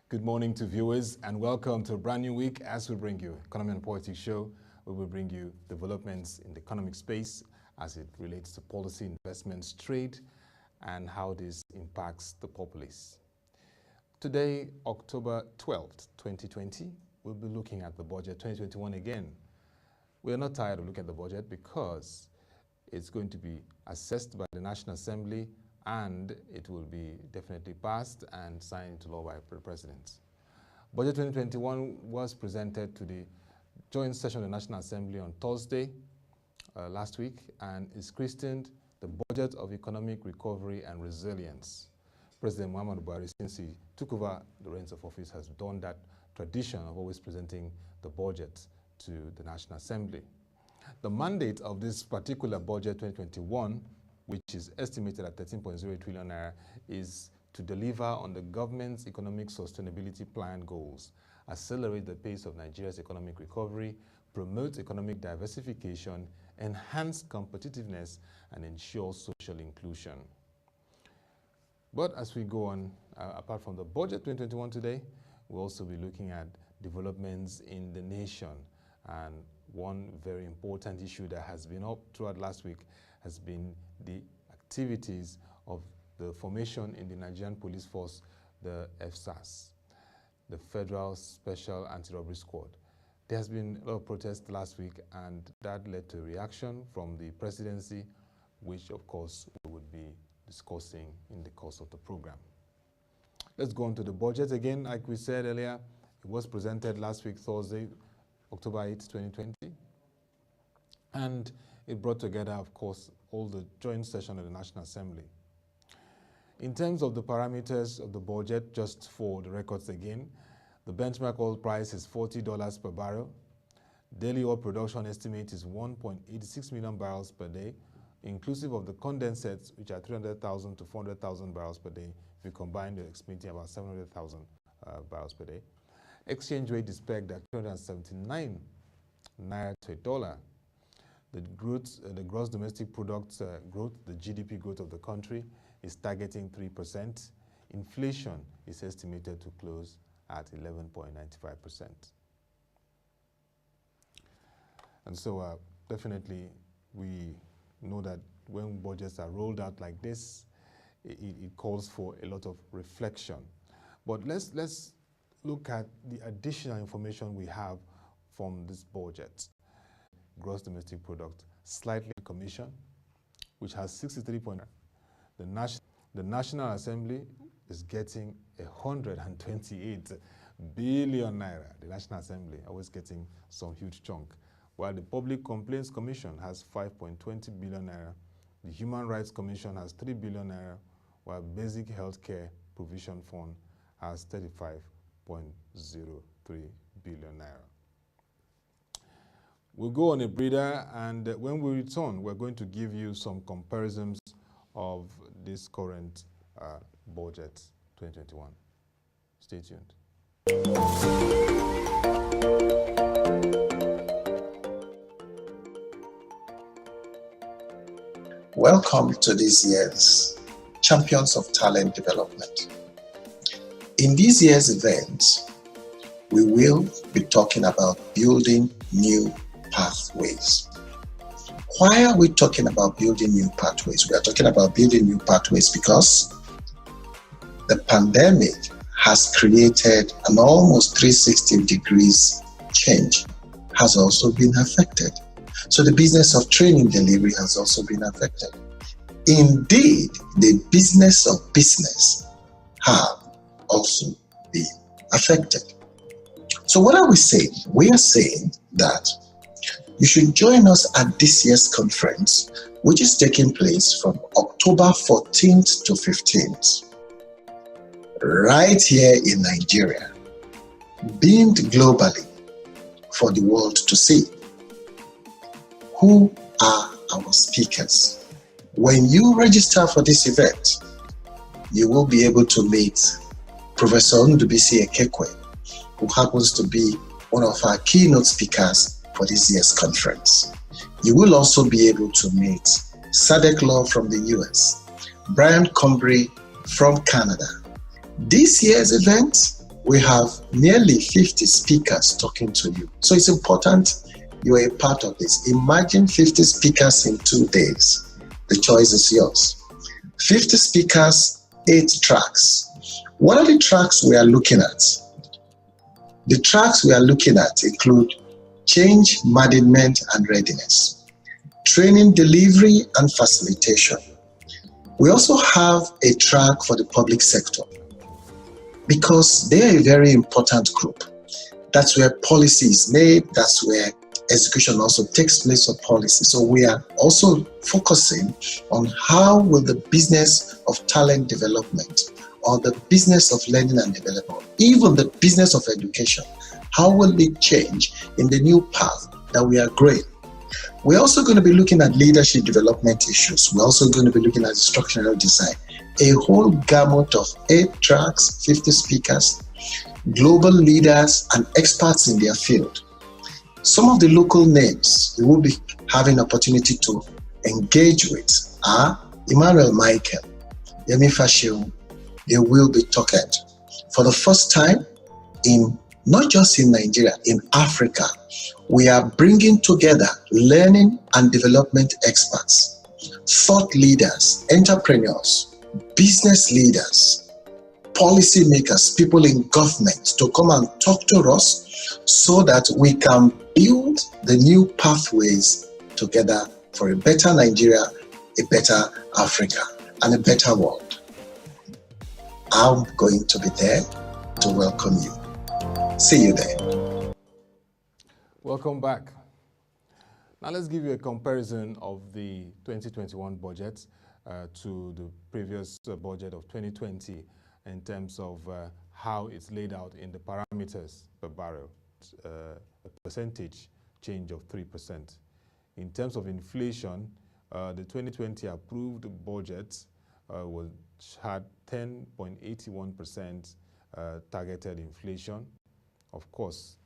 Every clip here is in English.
Good morning to viewers and welcome to a brand new week as we bring you Economy and Politics Show, where we bring you developments in the economic space as it relates to policy, investments, trade, and how this impacts the populace. Today, October 12th, 2020, we'll be looking at the budget 2021 again. We're not tired of looking at the budget because it's going to be assessed by the National Assembly and it will be definitely passed and signed into law by the President. Budget 2021 was presented to the joint session of the National Assembly on Thursday last week and is christened the Budget of Economic Recovery and Resilience. President Muhammadu Buhari, since he took over the reins of office, has done that tradition of always presenting the budget to the National Assembly. The mandate of this particular budget 2021, which is estimated at 13.08 trillion naira, is to deliver on the government's economic sustainability plan goals, accelerate the pace of Nigeria's economic recovery, promote economic diversification, enhance competitiveness, and ensure social inclusion. But as we go on, apart from the budget 2021 today, we'll also be looking at developments in the nation. And one very important issue that has been up throughout last week has been the activities of the formation in the Nigerian police force, the FSAS, the Federal Special Anti-Robbery Squad. There has been a lot of protest last week, and that led to a reaction from the presidency, which of course we would be discussing in the course of the program. Let's go on to the budget again. Like we said earlier, it was presented last week, Thursday, October 8, 2020. And it brought together, of course, all the joint session of the National Assembly. In terms of the parameters of the budget, just for the records again, the benchmark oil price is $40 per barrel. Daily oil production estimate is 1.86 million barrels per day, inclusive of the condensates, which are 300,000 to 400,000 barrels per day. If you combine, they're expecting about 700,000 barrels per day. Exchange rate is pegged at 279 naira to a dollar. The gross domestic product growth, the GDP growth of the country, is targeting 3%. Inflation is estimated to close at 11.95%. And so definitely we know that when budgets are rolled out like this, it calls for a lot of reflection. But let's look at the additional information we have from this budget. Gross domestic product, slightly commission, which has 63 point. The National Assembly is getting 128 billion naira. The National Assembly always getting some huge chunk, while the Public Complaints Commission has 5.20 billion naira. The Human Rights Commission has 3 billion naira, while Basic Healthcare Provision Fund has 35.03 billion naira. We'll go on a breather, and when we return, we're going to give you some comparisons of this current budget 2021. Stay tuned. Welcome to this year's Champions of Talent Development. In this year's event, we will be talking about building new pathways. Why are we talking about building new pathways? We are talking about building new pathways because the pandemic has created an almost 360 degrees change, has also been affected. So the business of training delivery has also been affected. Indeed, the business of business have also been affected. So what are we saying? We are saying that you should join us at this year's conference, which is taking place from October 14th to 15th, right here in Nigeria, beamed globally for the world to see. Who are our speakers? When you register for this event, you will be able to meet Professor Ndubisi Ekekwe, who happens to be one of our keynote speakers for this year's conference. You will also be able to meet Sadek Law from the US, Brian Cumbry from Canada. This year's event we have nearly 50 speakers talking to you. So it's important you are a part of this. Imagine 50 speakers in 2 days. The choice is yours. 50 speakers, 8 tracks. What are the tracks we are looking at? The tracks we are looking at include change, management, and readiness, training, delivery, and facilitation. We also have a track for the public sector because they are a very important group. That's where policy is made, that's where execution also takes place of policy. So we are also focusing on how will the business of talent development or the business of learning and development, even the business of education, how will it change in the new path that we are growing? We're also going to be looking at leadership development issues. We're also going to be looking at structural design. A whole gamut of 8 tracks, 50 speakers, global leaders and experts in their field. Some of the local names we will be having opportunity to engage with are Emmanuel Michael, Yemi Fashion. They will be talking for the first time in not just in Nigeria, in Africa. We are bringing together learning and development experts, thought leaders, entrepreneurs, business leaders, policymakers, people in government to come and talk to us so that we can build the new pathways together for a better Nigeria, a better Africa, and a better world. I'm going to be there to welcome you. See you there. Welcome back. Now let's give you a comparison of the 2021 budget to the previous budget of 2020 in terms of how it's laid out in the parameters per barrel. A percentage change of 3%. In terms of inflation, the 2020 approved budget had 10.81% targeted inflation. Of course,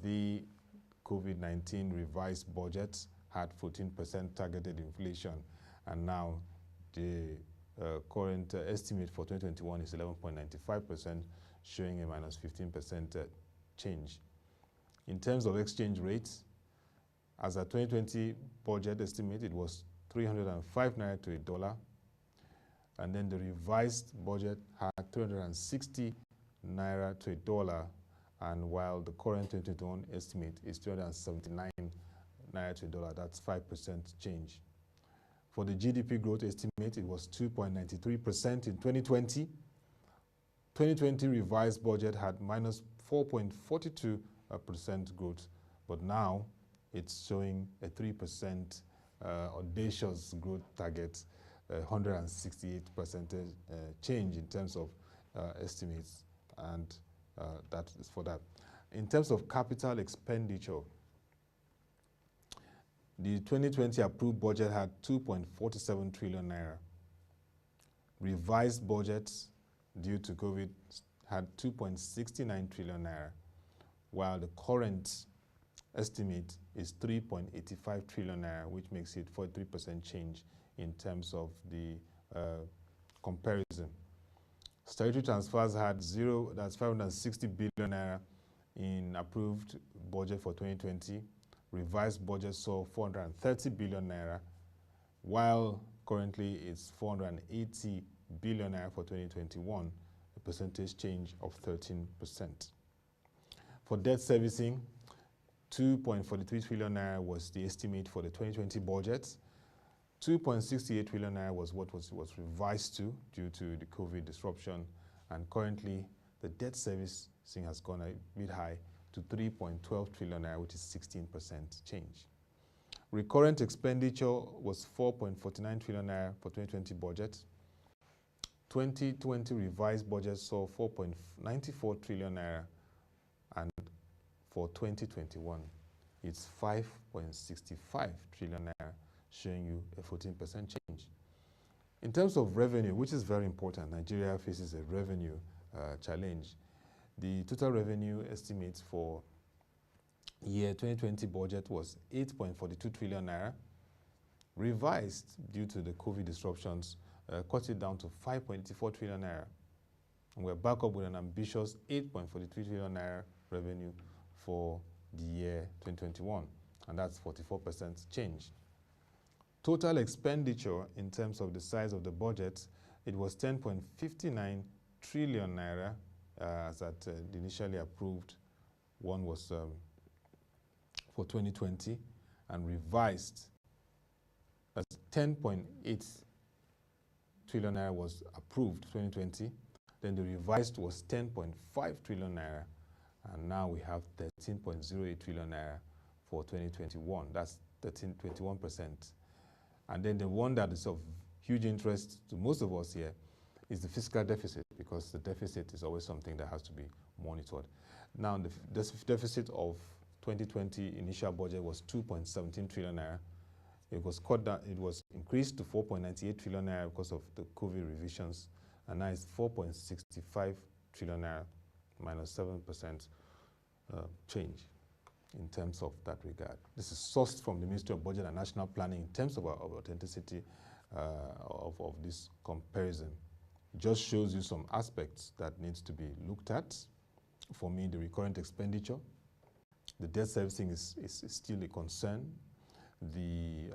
the COVID-19 revised budget had 14% targeted inflation, and now the current estimate for 2021 is 11.95%, showing a minus 15% change. In terms of exchange rates, as a 2020 budget estimate, it was 305 naira to a dollar, and then the revised budget had 360 naira to a dollar, and while the current 2021 estimate is 379 naira to a dollar, that's 5% change. For the GDP growth estimate, it was 2.93% in 2020. 2020 revised budget had minus 4.42% growth, but now it's showing a 3% audacious growth target, 168% change in terms of estimates, and that is for that. In terms of capital expenditure, the 2020 approved budget had 2.47 trillion naira. Revised budgets due to COVID had 2.69 trillion naira, while the current estimate is 3.85 trillion naira, which makes it 43% change in terms of the comparison. Statutory transfers had zero, that's 560 billion naira in approved budget for 2020. Revised budget saw 430 billion naira, while currently it's 480 billion naira for 2021, a percentage change of 13%. For debt servicing, 2.43 trillion naira was the estimate for the 2020 budget. 2.68 trillion naira was what was revised to due to the COVID disruption, and currently the debt servicing has gone a bit high to 3.12 trillion naira, which is 16% change. Recurrent expenditure was 4.49 trillion naira for 2020 budget. 2020 revised budget saw 4.94 trillion naira, and for 2021 it's 5.65 trillion naira, showing you a 14% change. In terms of revenue, which is very important, Nigeria faces a revenue challenge. The total revenue estimates for year 2020 budget was 8.42 trillion naira. Revised due to the COVID disruptions, cut it down to 5.84 trillion naira. And we're back up with an ambitious 8.43 trillion naira revenue for the year 2021, and that's 44% change. Total expenditure in terms of the size of the budget, it was 10.59 trillion naira as at the initially approved one was for 2020, and revised as 10.8 trillion naira was approved 2020, then the revised was 10.5 trillion naira, and now we have 13.08 trillion naira for 2021. That's 21%. And then the one that is of huge interest to most of us here is the fiscal deficit, because the deficit is always something that has to be monitored. Now, the deficit of 2020 initial budget was 2.17 trillion naira. It was cut down, it was increased to 4.98 trillion naira because of the COVID revisions, and now it's 4.65 trillion naira, minus 7% change in terms of that regard. This is sourced from the Ministry of Budget and National Planning in terms of our authenticity of this comparison. Just shows you some aspects that needs to be looked at. For me, the recurrent expenditure, the debt servicing is still a concern. The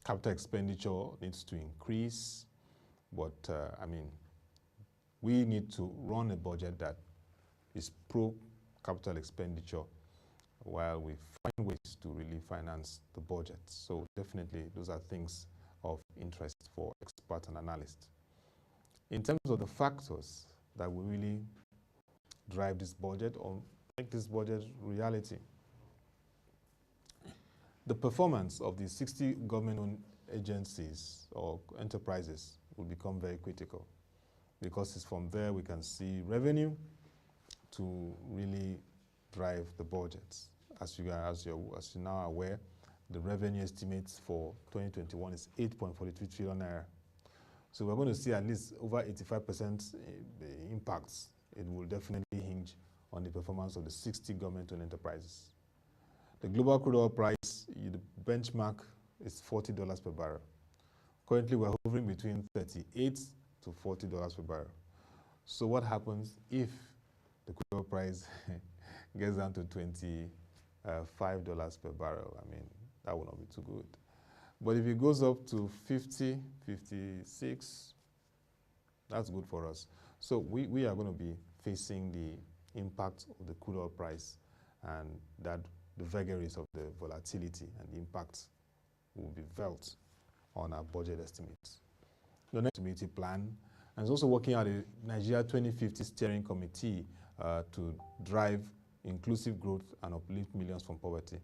capital expenditure needs to increase, but I mean, we need to run a budget that is pro capital expenditure while we find ways to really finance the budget. So definitely those are things of interest for experts and analysts. In terms of the factors that will really drive this budget or make this budget reality, the performance of the 60 government-owned agencies or enterprises will become very critical, because it's from there we can see revenue to really drive the budgets. As you're now aware, the revenue estimates for 2021 is 8.43 trillion naira. So we're going to see at least over 85% impacts. It will definitely hinge on the performance of the 60 government-owned enterprises. The global crude oil price, the benchmark is $40 per barrel. Currently, we're hovering between $38 to $40 per barrel. So what happens if the crude oil price gets down to $25 per barrel? I mean, that will not be too good. But if it goes up to 50, 56, that's good for us. So we are going to be facing the impact of the crude oil price, and that the vagaries of the volatility and the impact will be felt on our budget estimates. The next community plan, and is also working out a Nigeria 2050 steering committee to drive inclusive growth and uplift millions from poverty.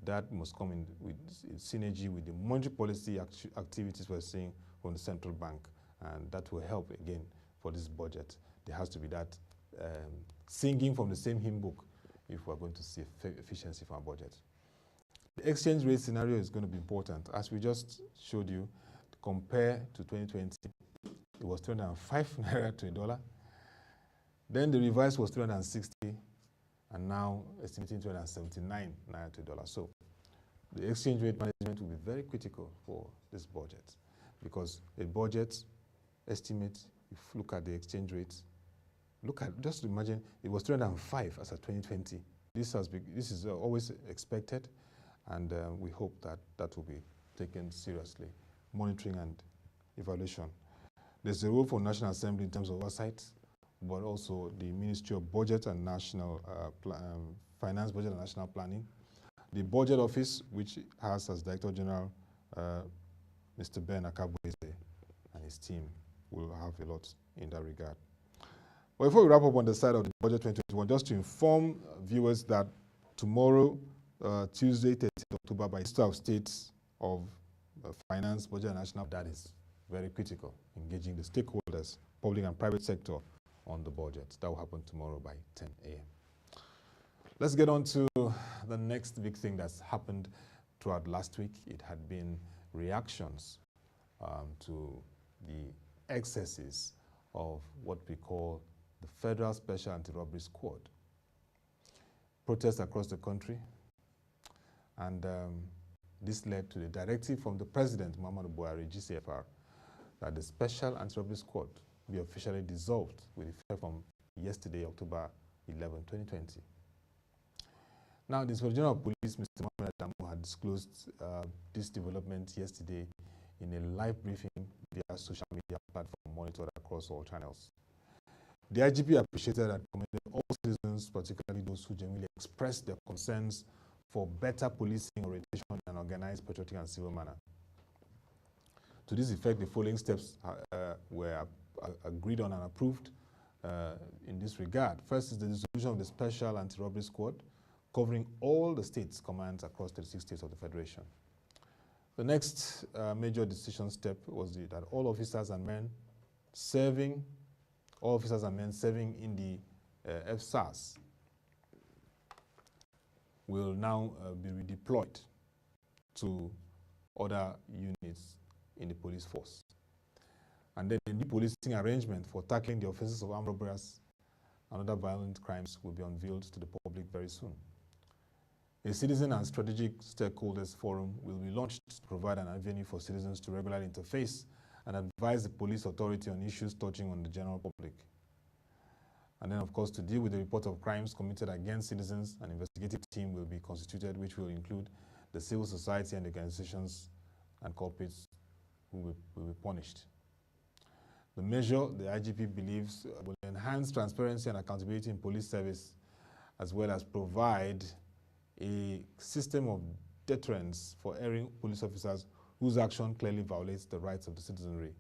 That must come in with synergy with the monetary policy activities we're seeing from the central bank, and that will help again for this budget. There has to be that singing from the same hymn book if we're going to see efficiency from our budget. The exchange rate scenario is going to be important. As we just showed you, compare to 2020, it was 305 naira to a dollar. Then the revised was 360, and now estimating 279 naira to a dollar. So the exchange rate management will be very critical for this budget, because a budget estimate, if you look at the exchange rate, just imagine it was 305 as of 2020. This is always expected, and we hope that that will be taken seriously. Monitoring and evaluation. There's a role for National Assembly in terms of oversight, but also the Ministry of Budget and National Finance, Budget and National Planning. The Budget Office, which has as Director General Mr. Ben Akabweze, and his team will have a lot in that regard. But before we wrap up on the side of the budget 2021, just to inform viewers that tomorrow, Tuesday, 13th October, by Minister of State of Finance, Budget and National, that is very critical, engaging the stakeholders, public and private sector on the budget. That will happen tomorrow by 10 a.m. Let's get on to the next big thing that's happened throughout last week. It had been reactions to the excesses of what we call the Federal Special Anti-Robbery Squad. Protests across the country, and this led to the directive from the President, Muhammadu Buhari, GCFR, that the Special Anti-Robbery Squad be officially dissolved with effect from yesterday, October 11, 2020. Now, the Inspector General of Police, Mr. Mohammed Adamu, had disclosed this development yesterday in a live briefing via social media platform monitored across all channels. The IGP appreciated and commended all citizens, particularly those who genuinely expressed their concerns for better policing orientation and organized, patriotic, and civil manner. To this effect, the following steps were agreed on and approved in this regard. First is the dissolution of the Special Anti-Robbery Squad, covering all the states' commands across 36 states of the Federation. The next major decision step was that all officers and men serving in the FSAS will now be redeployed to other units in the police force. And then the new policing arrangement for tackling the offenses of armed robberies and other violent crimes will be unveiled to the public very soon. A Citizen and Strategic Stakeholders Forum will be launched to provide an avenue for citizens to regularly interface and advise the police authority on issues touching on the general public. And then, of course, to deal with the report of crimes committed against citizens, an investigative team will be constituted, which will include the civil society and organizations and culprits who will be punished. The measure, the IGP believes, will enhance transparency and accountability in police service, as well as provide a system of deterrence for erring police officers whose action clearly violates the rights of the citizenry.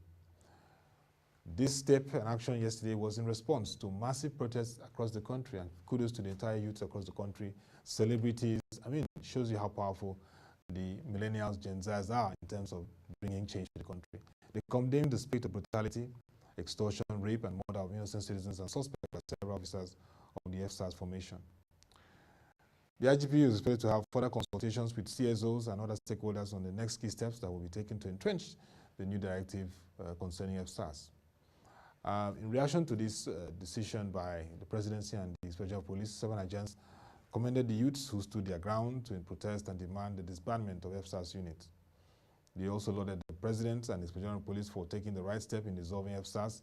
This step and action yesterday was in response to massive protests across the country, and kudos to the entire youth across the country, celebrities. I mean, it shows you how powerful the millennials, Gen Zs are in terms of bringing change to the country. They condemned the spate of brutality, extortion, rape, and murder of innocent citizens and suspects by several officers of the FSAS formation. The IGP is expected to have further consultations with CSOs and other stakeholders on the next key steps that will be taken to entrench the new directive concerning FSAS. In reaction to this decision by the presidency and the Inspector of Police, 7 agents commended the youths who stood their ground to protest and demand the disbandment of FSAS units. They also lauded the President and the Inspector of Police for taking the right step in dissolving FSAS,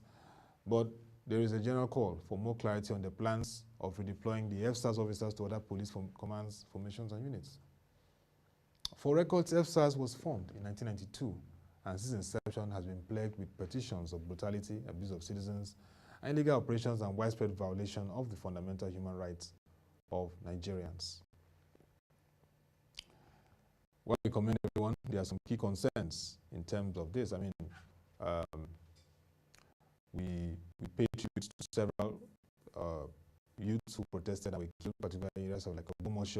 but there is a general call for more clarity on the plans of redeploying the FSAS officers to other police commands, formations, and units. For records, FSAS was formed in 1992, and since inception has been plagued with petitions of brutality, abuse of citizens, illegal operations, and widespread violation of the fundamental human rights of Nigerians. While we commend everyone, there are some key concerns in terms of this. I mean, we paid tribute to several youths who protested and were killed, particularly in areas of like Ogbomoso,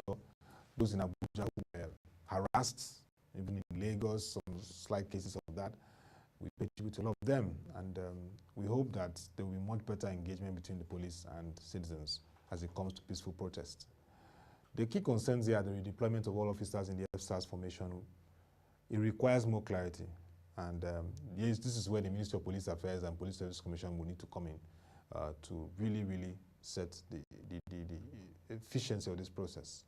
those in Abuja who were harassed, even in Lagos, some slight cases of that. We paid tribute to a lot of them, and we hope that there will be much better engagement between the police and citizens as it comes to peaceful protest. The key concerns here are the redeployment of all officers in the FSAS formation. It requires more clarity, and yes, this is where the Ministry of Police Affairs and Police Service Commission will need to come in to really, really set the efficiency of this process.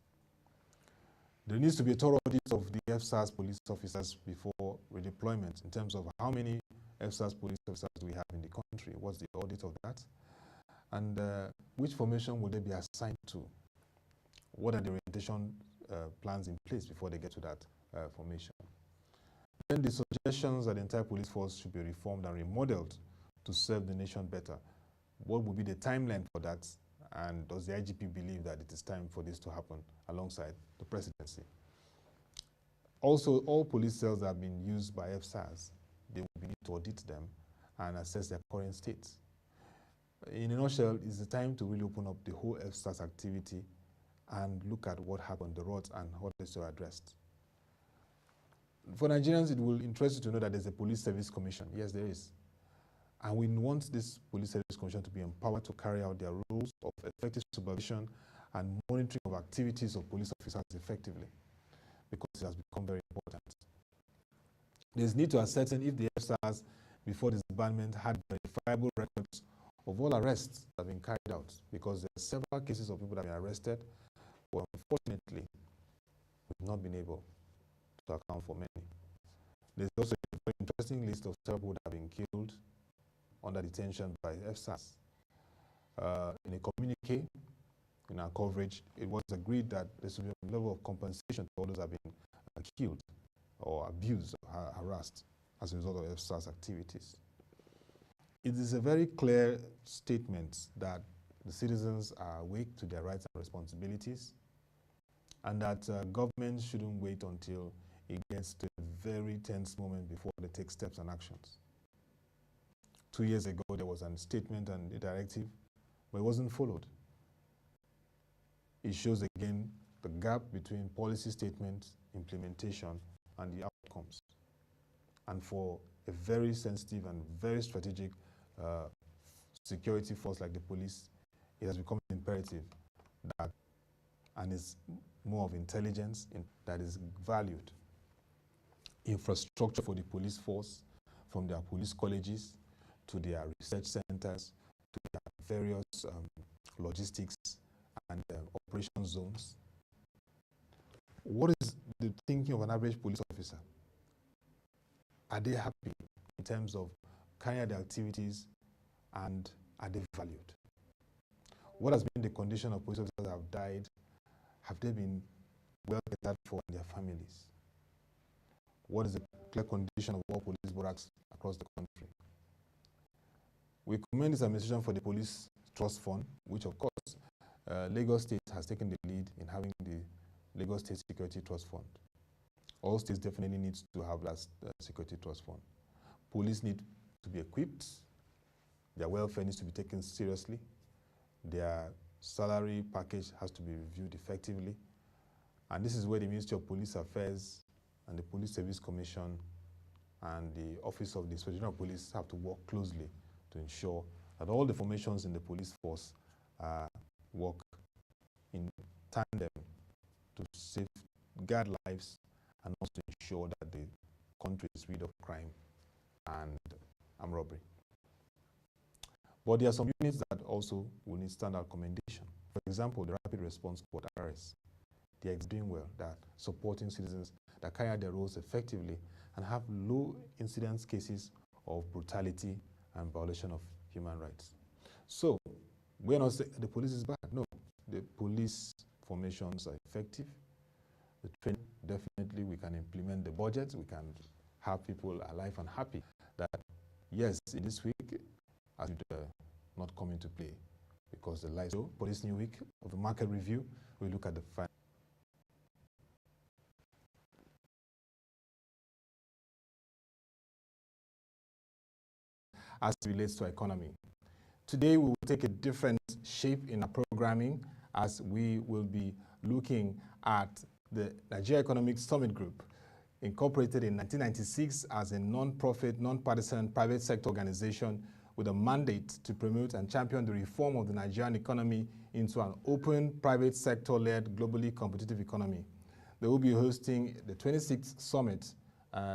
There needs to be a thorough audit of the FSAS police officers before redeployment in terms of how many FSAS police officers do we have in the country, what's the audit of that, and which formation will they be assigned to? What are the orientation plans in place before they get to that formation? Then the suggestions that the entire police force should be reformed and remodeled to serve the nation better. What would be the timeline for that? And does the IGP believe that it is time for this to happen alongside the presidency? Also, all police cells that have been used by FSAS, they will need to audit them and assess their current state. In a nutshell, it's the time to really open up the whole FSAS activity and look at what happened, the roads, and how they are addressed. For Nigerians, it will interest you to know that there's a police service commission. Yes, there is. And we want this police service commission to be empowered to carry out their roles of effective supervision and monitoring of activities of police officers effectively, because it has become very important. There's need to ascertain if the FSAS, before disbandment, had verifiable records of all arrests that have been carried out, because there are several cases of people that have been arrested, but unfortunately, we've not been able to account for many. There's also a very interesting list of several people that have been killed under detention by FSAS. In a communique, in our coverage, it was agreed that there should be a level of compensation to all those who have been killed or abused or harassed as a result of FSAS activities. It is a very clear statement that the citizens are awake to their rights and responsibilities, and that government shouldn't wait until it gets to a very tense moment before they take steps and actions. 2 years ago, there was a statement and a directive, but it wasn't followed. It shows again the gap between policy statement, implementation, and the outcomes. And for a very sensitive and very strategic security force like the police, it has become imperative that, and it's more of intelligence that is valued. Infrastructure for the police force, from their police colleges to their research centers, to their various logistics and operation zones. What is the thinking of an average police officer? Are they happy in terms of carrying out their activities, and are they valued? What has been the condition of police officers that have died? Have they been well catered for in their families? What is the clear condition of all police barracks across the country? We commend this administration for the Police Trust Fund, which of course Lagos State has taken the lead in having the Lagos State Security Trust Fund. All states definitely need to have that Security Trust Fund. Police need to be equipped. Their welfare needs to be taken seriously. Their salary package has to be reviewed effectively. And this is where the Ministry of Police Affairs and the Police Service Commission and the Office of the Inspector General of Police have to work closely to ensure that all the formations in the police force work in tandem to safeguard lives and also ensure that the country is rid of crime and armed robbery. But there are some units that also will need standard commendation. For example, the Rapid Response Squad, RS. They are doing well, they are supporting citizens that carry out their roles effectively and have low incidence cases of brutality and violation of human rights. So, we're not saying the police is bad. No, the police formations are effective. The training, definitely we can implement the budget, we can have people alive and happy. That, yes, in this week, as not come into play because the lights go. But this new week of the market review, we look at the final. As it relates to economy. Today we will take a different shape in our programming as we will be looking at the Nigerian Economic Summit Group, incorporated in 1996 as a non-profit, non-partisan private sector organization with a mandate to promote and champion the reform of the Nigerian economy into an open, private sector-led, globally competitive economy. They will be hosting the 26th summit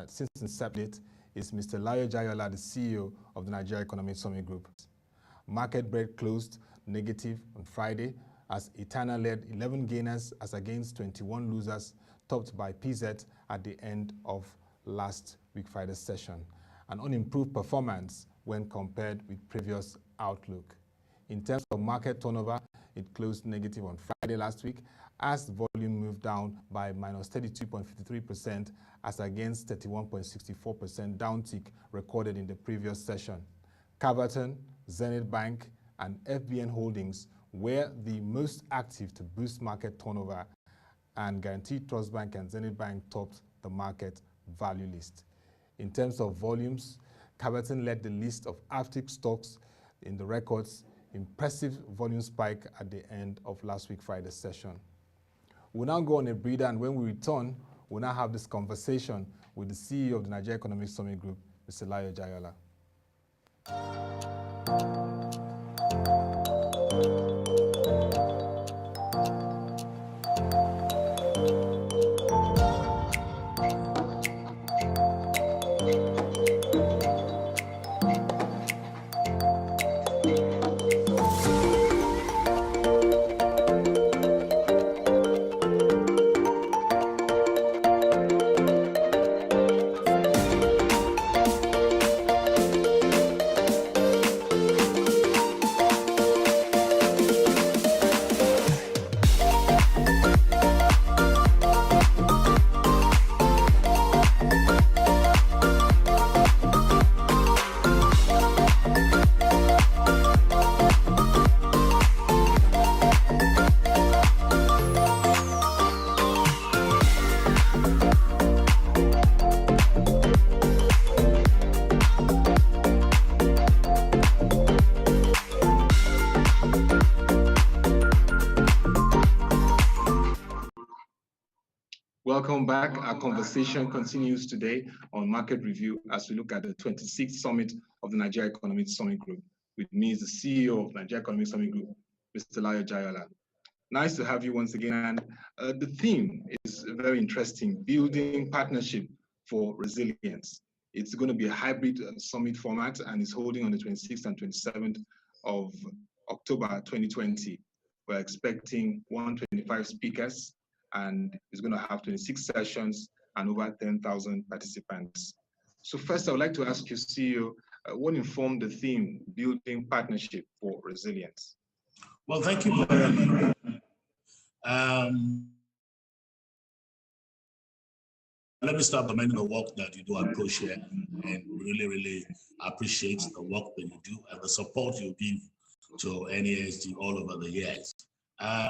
since inception. Is Mr. Laoye Jaiyeola, the CEO of the Nigerian Economic Summit Group. Market break closed negative on Friday as Etana led 11 gainers as against 21 losers, topped by PZ at the end of last week Friday's session. An unimproved performance when compared with previous outlook. In terms of market turnover, it closed negative on Friday last week as volume moved down by minus 32.53% as against 31.64% downtick recorded in the previous session. Caverton, Zenith Bank, and FBN Holdings were the most active to boost market turnover, and Guaranteed Trust Bank and Zenith Bank topped the market value list. In terms of volumes, Caverton led the list of active stocks in the records, impressive volume spike at the end of last week Friday's session. We'll now go on a breather, and when we return, we'll now have this conversation with the CEO of the Nigerian Economic Summit Group, Mr. Laoye Jaiyeola. Welcome back. Our conversation continues today on market review as we look at the 26th summit of the Nigeria Economic Summit Group. With me is the CEO of Nigeria Economic Summit Group, Mr. Laoye Jaiyeola. Nice to have you once again. And the theme is very interesting, building partnership for resilience. It's going to be a hybrid summit format and is holding on the 26th and 27th of October 2020. We're expecting 125 speakers, and it's going to have 26 sessions and over 10,000 participants. So first, I would like to ask you, CEO, what informed the theme, building partnership for resilience? Well, thank you very much. Let me start by mentioning the work that you do at ProShare, and really appreciate the work that you do and the support you give to NESG all over the years.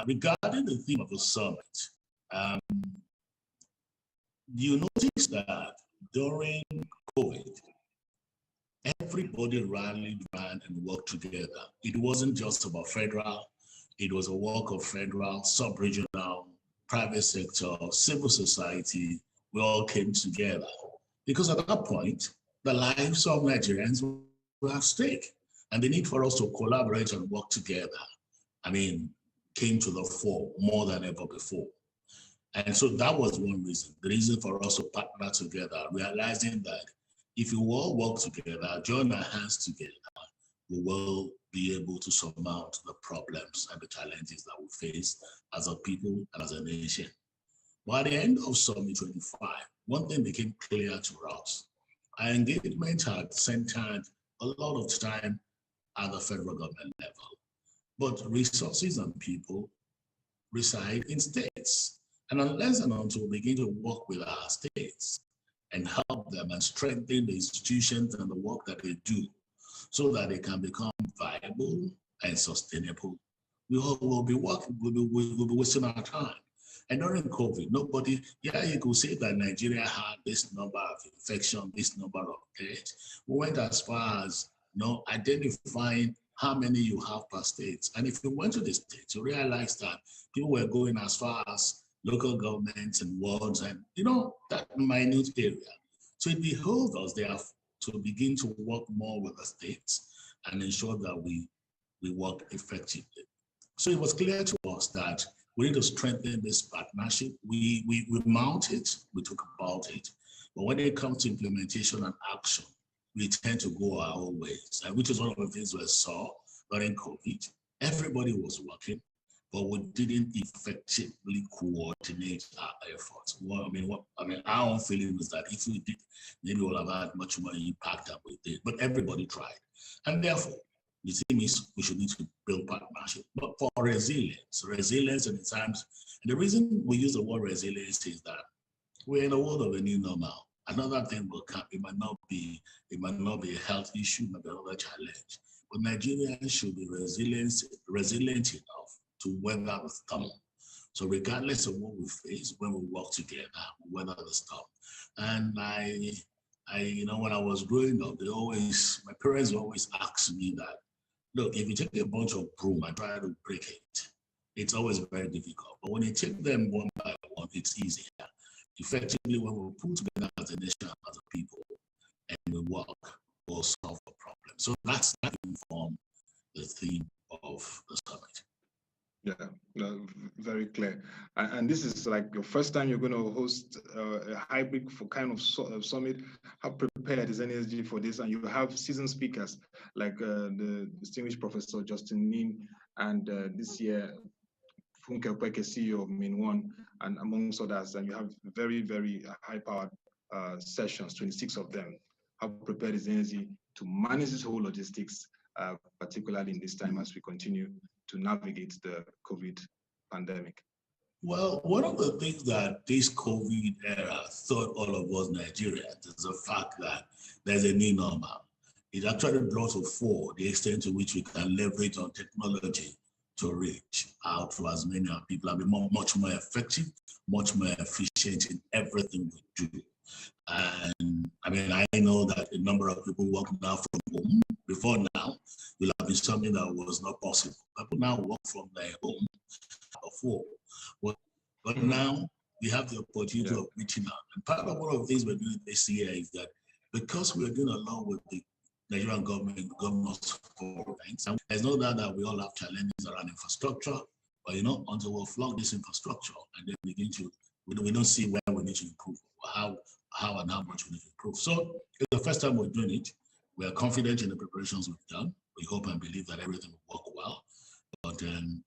Regarding the theme of the summit, you notice that during COVID, everybody rallied around and worked together. It wasn't just about federal, it was a work of federal, sub-regional, private sector, civil society. We all came together because at that point, the lives of Nigerians were at stake, and the need for us to collaborate and work together, came to the fore more than ever before. And so that was one reason, the reason for us to partner together, realizing that if we all work together, join our hands together, we will be able to surmount the problems and the challenges that we face as a people and as a nation. By the end of Summit 25, one thing became clear to us. Our engagement had centered a lot of time at the federal government level, but resources and people reside in states. And unless and until we begin to work with our states and help them and strengthen the institutions and the work that they do so that they can become viable and sustainable, we will be working, we'll be wasting our time. And during COVID, you could say that Nigeria had this number of infection, this number of deaths. We went as far as identifying how many you have per state. And if you went to the states, you realize that people were going as far as local governments and wards and, that minute area. So it behoves us there to begin to work more with the states and ensure that we work effectively. So it was clear to us that we need to strengthen this partnership. We mount it, we talk about it, but when it comes to implementation and action, we tend to go our own ways, which is one of the things we saw during COVID. Everybody was working, but we didn't effectively coordinate our efforts. Our own feeling was that if we did, maybe we'll have had much more impact than we did, but everybody tried. And therefore, the thing is, we should need to build partnership, but for resilience and in times, and the reason we use the word resilience is that we're in a world of a new normal. Another thing will come, it might not be a health issue, maybe another challenge, but Nigerians should be resilient enough to weather the storm. So regardless of what we face, when we work together, we weather the storm. And when I was growing up, my parents always asked me that, look, if you take a bunch of broom and try to break it, it's always very difficult. But when you take them one by one, it's easier. Effectively, when we put together as a nation, as a people, and we work, we'll solve the problem. So that informed the theme of the summit. Yeah, very clear. And this is like your first time you're going to host a hybrid for kind of summit. How prepared is NESG for this? And you have seasoned speakers like the distinguished Professor Justin Nin, and this year Funke Opeke, CEO of Min1, and amongst others. And you have very high-powered sessions, 26 of them. How prepared is NESG to manage this whole logistics, particularly in this time as we continue to navigate the COVID pandemic? Well, one of the things that this COVID era taught all of us Nigerians is the fact that there's a new normal. It actually brought to fore the extent to which we can leverage on technology to reach out to as many people and be much more effective, much more efficient in everything we do. And I know that a number of people work now from home. Before now, will have been something that was not possible. People now work from their home before. But now we have the opportunity of reaching out. And part of one of the things we're doing this year is that because we're doing along with the Nigerian government's events, and there's no doubt that we all have challenges around infrastructure, but until we've flogged this infrastructure and then begin to, we don't see where we need to improve, or how and how much we need to improve. So it's the first time we're doing it. We are confident in the preparations we've done. We hope and believe that everything will work well. But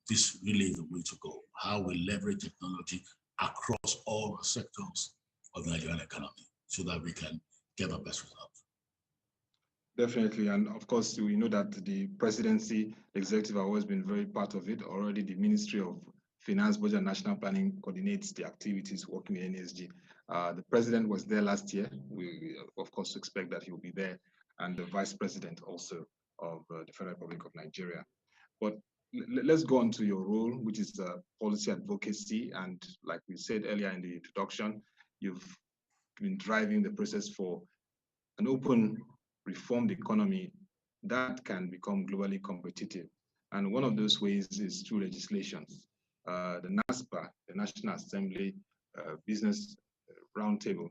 this really is the way to go. How we leverage technology across all sectors of the Nigerian economy so that we can get the best results. Definitely, and of course, we know that the presidency, the executive have always been very part of it. Already the Ministry of Finance, Budget and National Planning coordinates the activities working with NESG. The president was there last year. We of course expect that he will be there, and the vice president also of the Federal Republic of Nigeria. But let's go on to your role, which is policy advocacy. And like we said earlier in the introduction, you've been driving the process for an open, reformed economy that can become globally competitive. And one of those ways is through legislations. The NASPA, the National Assembly Business Roundtable,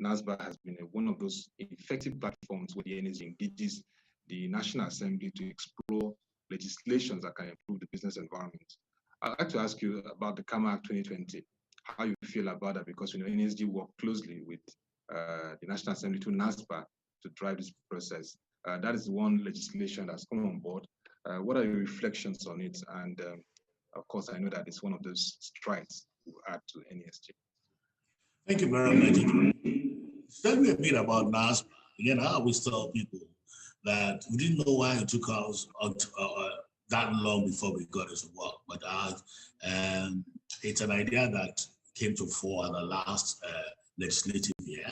NASPA has been one of those effective platforms where the NESG engages the National Assembly to explore legislations that can improve the business environment. I'd like to ask you about the CAMA Act 2020, how you feel about that, because NESG worked closely with the National Assembly to NASPA to drive this process. That is one legislation that's come on board. What are your reflections on it? And of course, I know that it's one of those strides to add to NESG. Thank you very much. Tell me a bit about NASPA. Again, I always tell people that we didn't know why it took us that long before we got it to work, but it's an idea that came to fore in the last legislative year,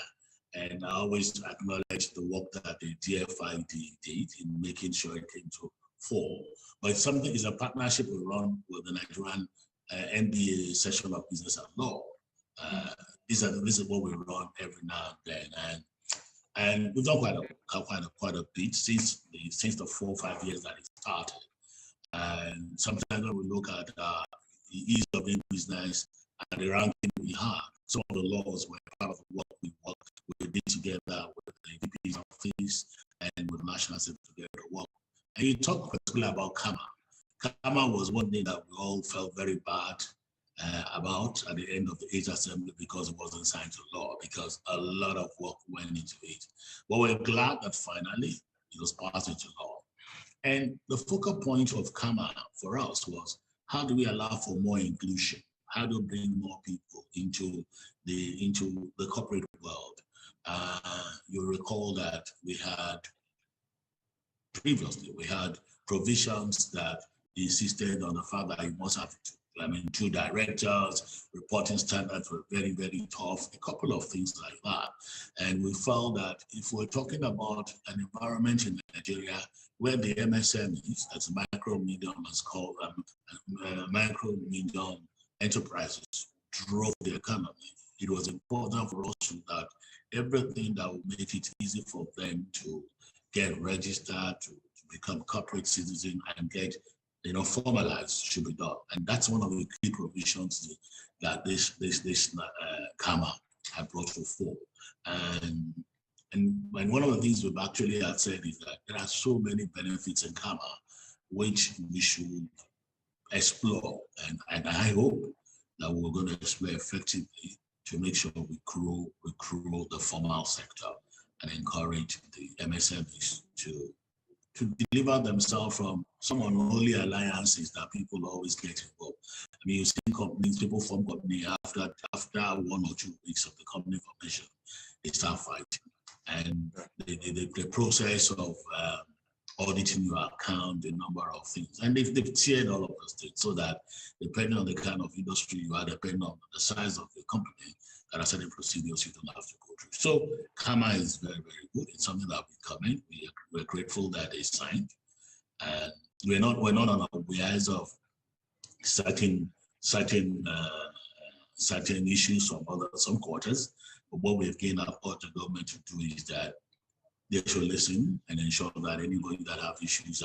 and I always acknowledge the work that the DFID did in making sure it came to fore. But it's a partnership we run with the Nigerian NBA session of business and law. This is what we run every now and then, and we've done quite a bit since the 4 or 5 years that it started. And sometimes when we look at the ease of doing business and the ranking we had, some of the laws were part of what we did together with the VP's office and with the National Assembly together to work. And you talk particularly about CAMA. CAMA was one thing that we all felt very bad about at the end of the Age Assembly because it wasn't signed to law, because a lot of work went into it. But we're glad that finally it was passed into law. And the focal point of CAMA for us was, how do we allow for more inclusion? How do we bring more people into the corporate world? You recall that previously we had provisions that insisted on the fact that you must have 2 directors, reporting standards were very, very tough, a couple of things like that. And we found that if we're talking about an environment in Nigeria where the MSMEs, that's micro, medium, as called micro, medium enterprises, drove the economy, it was important for us that everything that would make it easy for them to get registered, to become corporate citizen and get formalized should be done. And that's one of the key provisions that this CAMA had brought to fore. And one of the things we've actually had said is that there are so many benefits in CAMA which we should explore. And I hope that we're going to explore effectively to make sure we grow the formal sector and encourage the MSMEs to deliver themselves from some unholy alliances that people always get involved. I mean, you see companies, people form company after 1 or 2 weeks of the company formation, they start fighting. And the process of auditing your account, the number of things, and they've tiered all of those things so that depending on the kind of industry you are, depending on the size of the company, there are certain procedures you don't have to go through. So CAMA is very, very good. It's something that we come in. We're grateful that they signed, and we're not on our ways of certain issues from some quarters. But what we've gained our part the government to do is that they should listen and ensure that anybody that have issues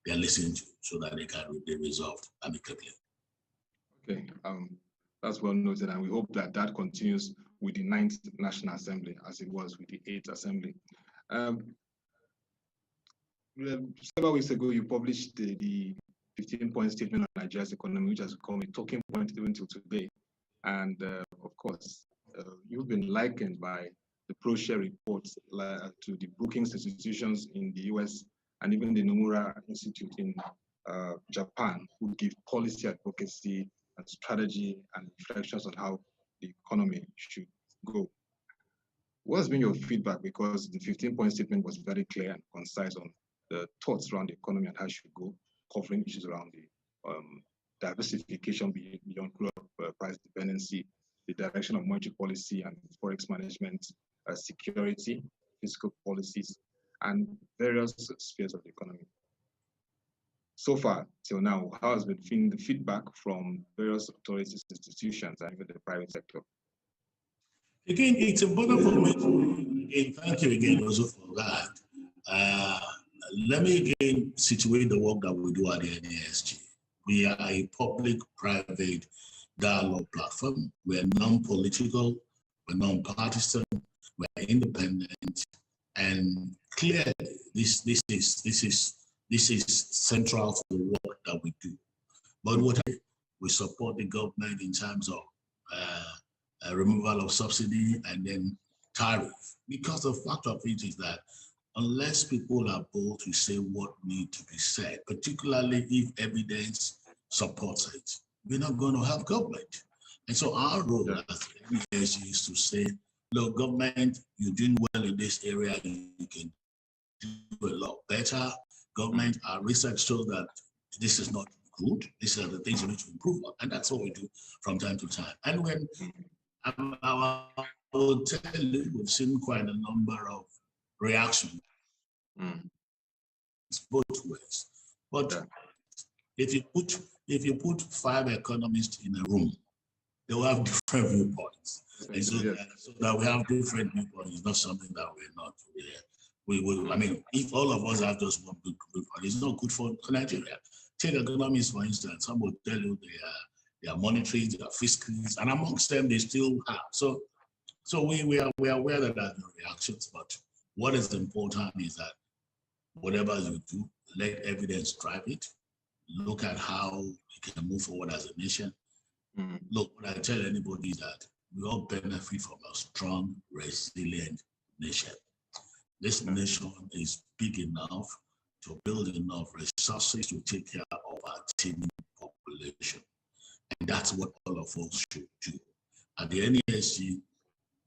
they're listened to so that they can be resolved amicably. Okay. That's well noted, and we hope that that continues with the 9th National Assembly as it was with the 8th Assembly. Several weeks ago, you published the 15-point statement on Nigeria's economy, which has become a talking point even till today. And of course, you've been likened by the ProShare reports to the Brookings institutions in the US and even the Nomura Institute in Japan, who give policy advocacy and strategy and reflections on how the economy should go. What's been your feedback? Because the 15-point statement was very clear and concise on the thoughts around the economy and how it should go, covering issues around the diversification beyond crude price dependency, the direction of monetary policy and forex management, security, fiscal policies, and various spheres of the economy. So far, till now, how has been the feedback from various authorities, institutions, and even the private sector? Again, it's important for me. Thank you again also for that. Let me again situate the work that we do at the NESG. We are a public-private dialogue platform. We're non-political, we're non-partisan, we're independent, and clearly this is central to the work that we do. But we support the government in terms of removal of subsidy and then tariff, because the fact of it is that unless people are bold to say what needs to be said, particularly if evidence supports it, we're not going to have government. And so our role as NESG is to say, look, government, you're doing well in this area, you can do a lot better. Government, our research shows that this is not good. These are the things you need to improve on. And that's what we do from time to time. And when I will tell you, we've seen quite a number of reactions. It's both ways. But if you put 5 economists in a room, they will have different viewpoints. And so that we have different viewpoints is not something that we're not. I mean, if all of us have just one viewpoint, it's not good for Nigeria. Take economists, for instance. Some will tell you they are monetary, they are fiscal, and amongst them they still have. So we are aware that there are reactions, but what is important is that whatever you do, let evidence drive it. Look at how we can move forward as a nation. Look, what I tell anybody is that we all benefit from a strong, resilient nation. This nation is big enough to build enough resources to take care of our teeming population. And that's what all of us should do. At the NESG,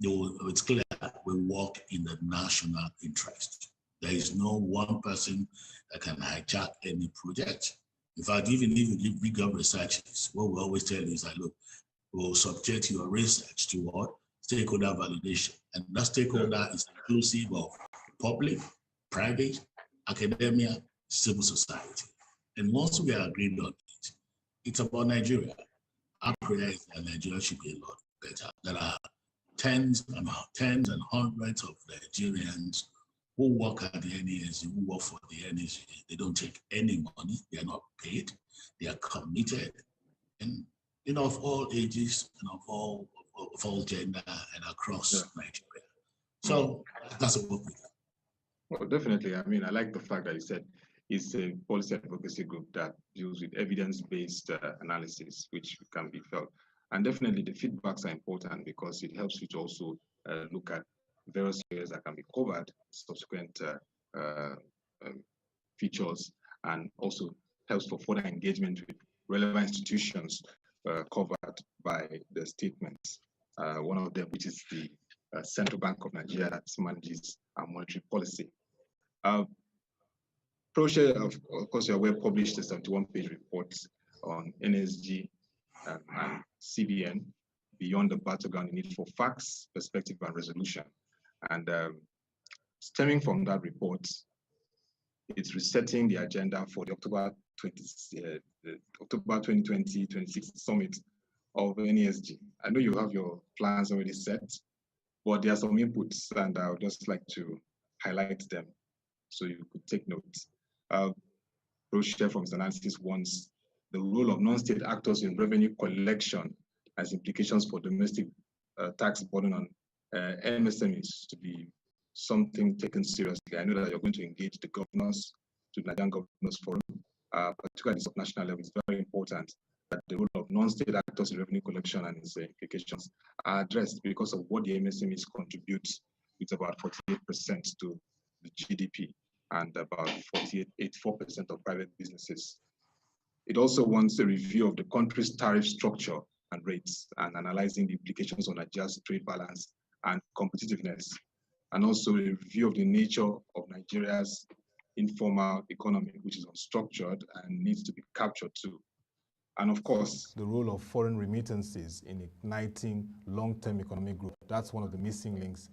it's clear we work in the national interest. There is no one person that can hijack any project. In fact, even if you do bigger researches, what we always tell you is that, look, we'll subject your research to what? Stakeholder validation. And that stakeholder is inclusive of public, private, academia, civil society. And once we are agreed on it, it's about Nigeria. Our prayer is that Nigeria should be a lot better. There are tens and hundreds of Nigerians who work at the NESG, who work for the NESG. They don't take any money. They are not paid. They are committed, and of all ages and of all gender and across Nigeria. So that's what we do. Well, definitely. I mean, I like the fact that you said it's a policy advocacy group that deals with evidence-based analysis, which can be felt. And definitely the feedbacks are important because it helps you to also look at various areas that can be covered, subsequent features, and also helps for further engagement with relevant institutions covered by the statements. One of them, which is the Central Bank of Nigeria, that manages our monetary policy. ProShare, of course, you're aware, published a 71-page report on NSG and CBN, Beyond the Battleground, the Need for Facts, Perspective, and Resolution. And stemming from that report, it's resetting the agenda for the October 2020-26 summit of NESG. I know you have your plans already set, but there are some inputs, and I would just like to highlight them so you could take note. ProShare from his analysis wants the role of non-state actors in revenue collection has implications for domestic tax burden on MSMEs to be something taken seriously. I know that you're going to engage the governors to the Nigerian Governors Forum, particularly at the national level. It's very important that the role of non-state actors in revenue collection and its implications are addressed because of what the MSMEs contribute with about 48% to the GDP and about 84% of private businesses. It also wants a review of the country's tariff structure and rates and analyzing the implications on Nigeria's trade balance and competitiveness, and also a review of the nature of Nigeria's informal economy, which is unstructured and needs to be captured too. And of course, the role of foreign remittances in igniting long-term economic growth. That's one of the missing links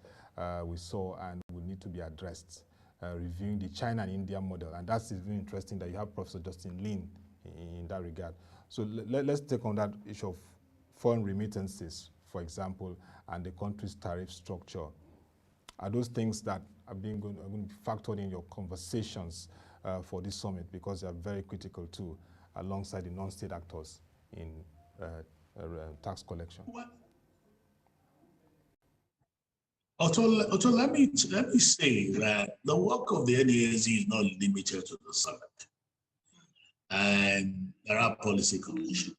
we saw and will need to be addressed. Reviewing the China and India model. And that's very interesting that you have Professor Justin Lin in that regard. So let's take on that issue of foreign remittances, for example, and the country's tariff structure. Are those things that are going to be factored in your conversations for this summit, because they are very critical too, alongside the non-state actors in tax collection? Also, let me say that the work of the NESG is not limited to the summit. And there are policy commissions,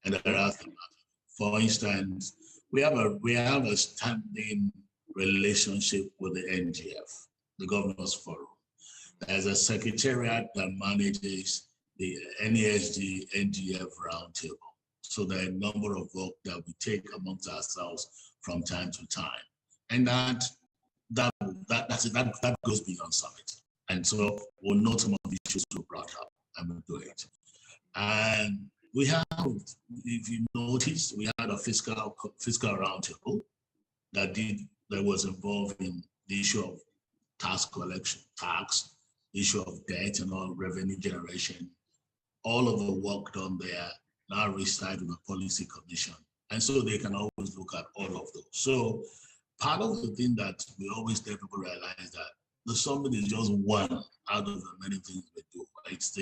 and there are, for instance, we have a standing relationship with the NGF, the Governors Forum. There's a secretariat that manages the NESG NGF roundtable. So there are a number of work that we take amongst ourselves from time to time. And that goes beyond summit. And so we'll note some of the issues we brought up and we'll do it. And we have, if you notice, we had a fiscal roundtable that was involved in the issue of tax collection, the issue of debt and all revenue generation. All of the work done there now reside with the policy commission. And so they can always look at all of those. So part of the thing that we always tell people realize that the summit is just one out of the many things we do. It's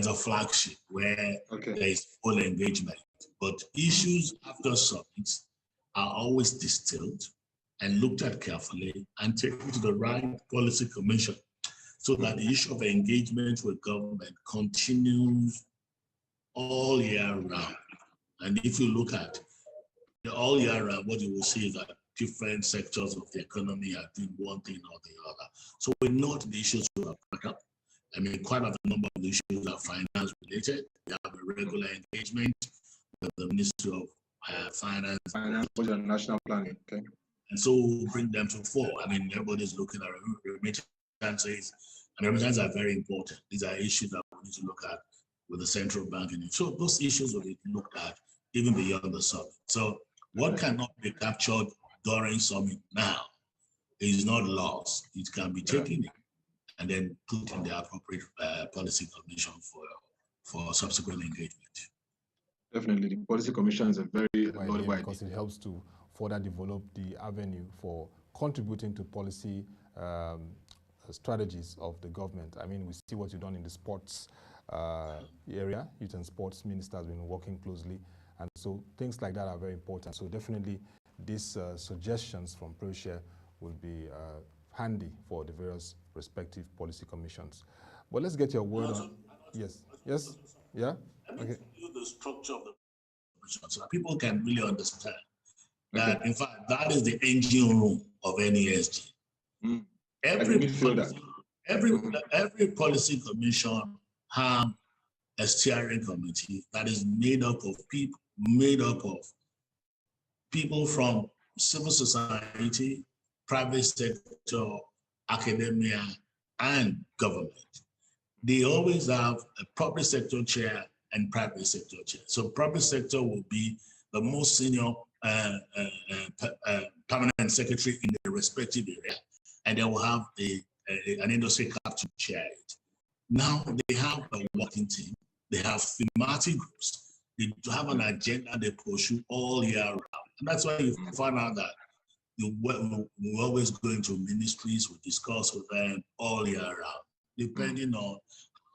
a flagship where there is full engagement. But issues after summits are always distilled and looked at carefully and taken to the right policy commission so that the issue of engagement with government continues all year round. And if you look at all year round, what you will see is that different sectors of the economy are doing one thing or the other. So we note the issues we have brought up. I mean, quite a number of the issues are finance related. We have a regular engagement with the Ministry of Finance. Budget and National Planning, okay. And so we'll bring them to fore. I mean, everybody's looking at remittances, and remittances are very important. These are issues that we need to look at with the central bank. And so those issues will be looked at even beyond the summit. So what cannot be captured during summit now is not lost. It can be taken in and then put in the appropriate policy commission for subsequent engagement. Definitely, the policy commission is a very laudable idea because it helps to further develop the avenue for contributing to policy strategies of the government. I mean, we see what you've done in the sports area. Youth and Sports Minister has been working closely, and so things like that are very important. So definitely, these suggestions from ProShare will be handy for the various respective policy commissions. But let's get your word on. Yes. Yeah. Okay. The structure of the commission so that people can really understand that, in fact, that is the engine room of NESG. Every policy commission has a steering committee that is made up of people from civil society, private sector, academia, and government. They always have a public sector chair and private sector chair. So public sector will be the most senior permanent secretary in the respective area, and they will have an industry captain chair it. Now they have a working team, they have thematic groups, they have an agenda they pursue all year round. And that's why you find out that we always go into ministries, we discuss with them all year round, depending on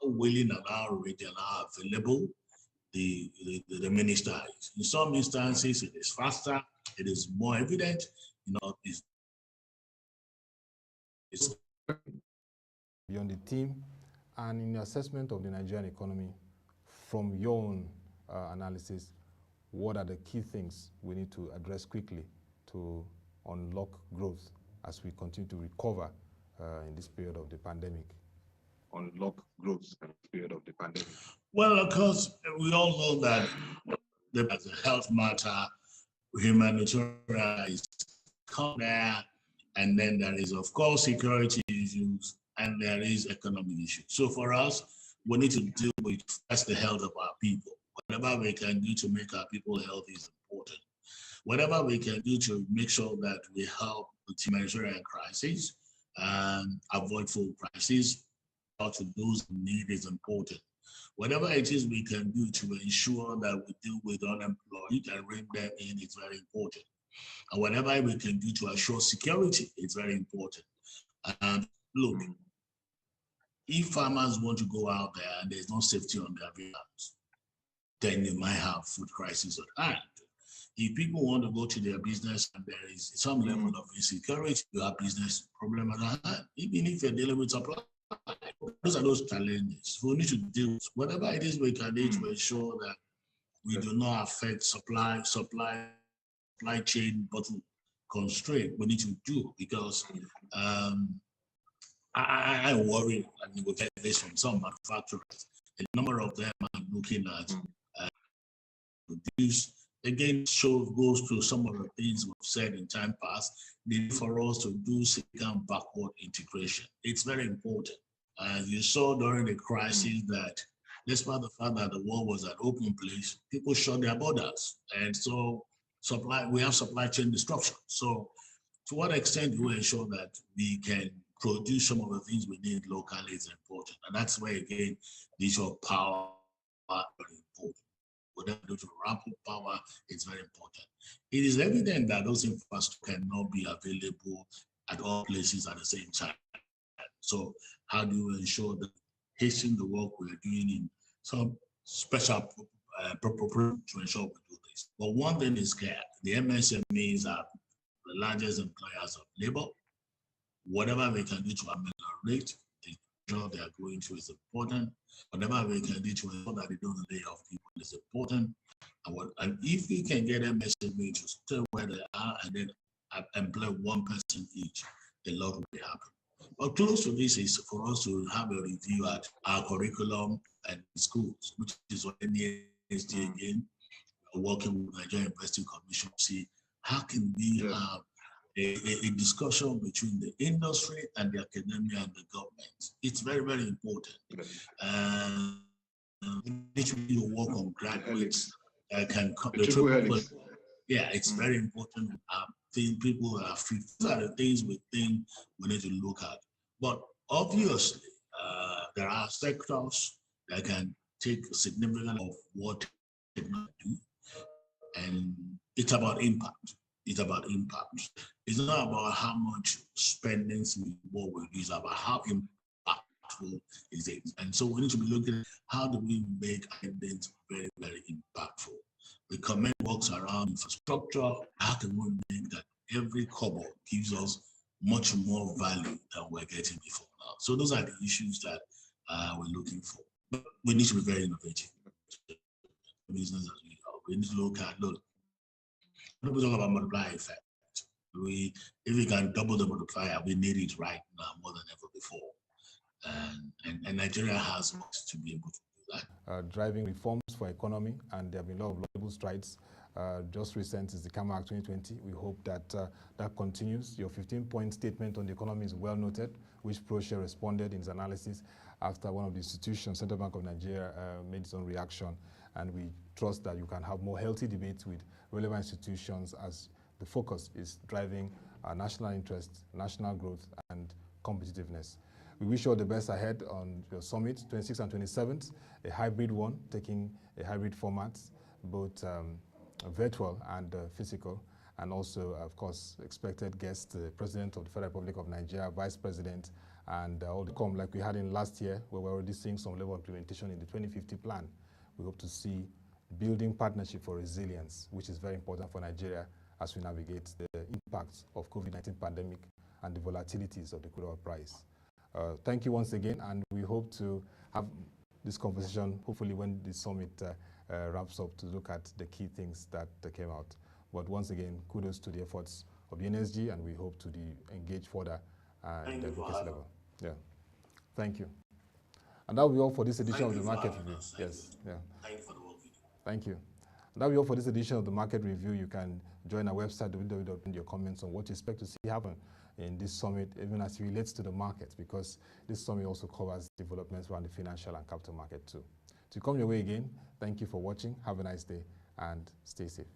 how willing and how ready and how available the minister is. In some instances, it is faster, it is more evident, it's beyond the team, and in the assessment of the Nigerian economy, from your own analysis, what are the key things we need to address quickly to unlock growth as we continue to recover in this period of the pandemic? Unlock growth in the period of the pandemic? Well, of course, we all know that as a health matter, humanitarian is come there, and then there is, of course, security issues, and there is economic issues. So for us, we need to deal with first the health of our people. Whatever we can do to make our people healthy is important. Whatever we can do to make sure that we help with humanitarian crisis and avoid full crisis to those in need is important. Whatever it is we can do to ensure that we deal with unemployed and bring them in is very important. And whatever we can do to assure security is very important. And look, if farmers want to go out there and there's no safety on their vehicles, then you might have food crisis at hand. If people want to go to their business and there is some level of insecurity, you have business problem at hand, even if you're dealing with supply. Those are those challenges. We need to deal with whatever it is we can do to ensure that we do not affect supply chain bottle constraint. We need to do, because I worry, and we get this from some manufacturers. A number of them are looking at produce. Again, goes to some of the things we've said in time past. The need for us to do significant backward integration. It's very important. As you saw during the crisis, that despite the fact that the world was an open place, people shut their borders, and so we have supply chain disruption. So, to what extent do we ensure that we can produce some of the things we need locally is important, and that's where again the issue of power is very important. Whatever we do to ramp up power is very important. It is evident that those infrastructure cannot be available at all places at the same time. So how do we ensure that hasten the work we're doing in some special program to ensure we do this? But one thing is clear, the MSMEs are the largest employers of labor. Whatever we can do to ameliorate the job they are going through is important. Whatever we can do to ensure that they don't lay off people is important. And if we can get MSME to stay where they are and then employ one person each, a lot will be happening. But close to this is for us to have a review at our curriculum and schools, which is what NESG again, working with Nigerian University Commission to see how can we have a discussion between the industry and the academia and the government. It's very, very important. Literally work on graduates can come. Yeah, it's very important. People are fit. These are the things we think we need to look at. But obviously, there are sectors that can take significant of what technology do, and it's about impact. It's about impact. It's not about how much spending what we do, it's about how impactful is it. And so we need to be looking at how do we make it very, very impactful. The comment works around infrastructure. How can we make that every kobo gives us much more value than we're getting before now? So those are the issues that we're looking for. But we need to be very innovative. Business as we are. We need to look at, when we talk about multiplier effect, if we can double the multiplier, we need it right now more than ever before. And Nigeria has much to be able to do that. Driving reforms for economy, and there have been a lot of laudable strides. Just recent is the CAMA Act 2020. We hope that that continues. Your 15-point statement on the economy is well noted, which ProShare responded in his analysis after one of the institutions, Central Bank of Nigeria, made its own reaction. And we trust that you can have more healthy debates with relevant institutions as the focus is driving national interest, national growth, and competitiveness. We wish you all the best ahead on your summit, 26th and 27th, a hybrid one, taking a hybrid format, both virtual and physical, and also, of course, expected guests, the President of the Federal Republic of Nigeria, Vice President, and all the like we had in last year, where we're already seeing some level of implementation in the 2050 plan. We hope to see building partnership for resilience, which is very important for Nigeria as we navigate the impacts of COVID-19 pandemic and the volatilities of the crude oil price. Thank you once again, and we hope to have this conversation, hopefully when the summit wraps up, to look at the key things that came out. But once again, kudos to the efforts of the NSG, and we hope to engage further at the advocacy level. Yeah, thank you. And that will be all for this edition of the Market Review. Yes, yeah. Thank you for the work you do. Thank you. And that will be all for this edition of the Market Review. You can join our website, www. Your comments on what you expect to see happen in this summit, even as it relates to the market, because this summit also covers developments around the financial and capital market too. To come your way again, thank you for watching. Have a nice day and stay safe.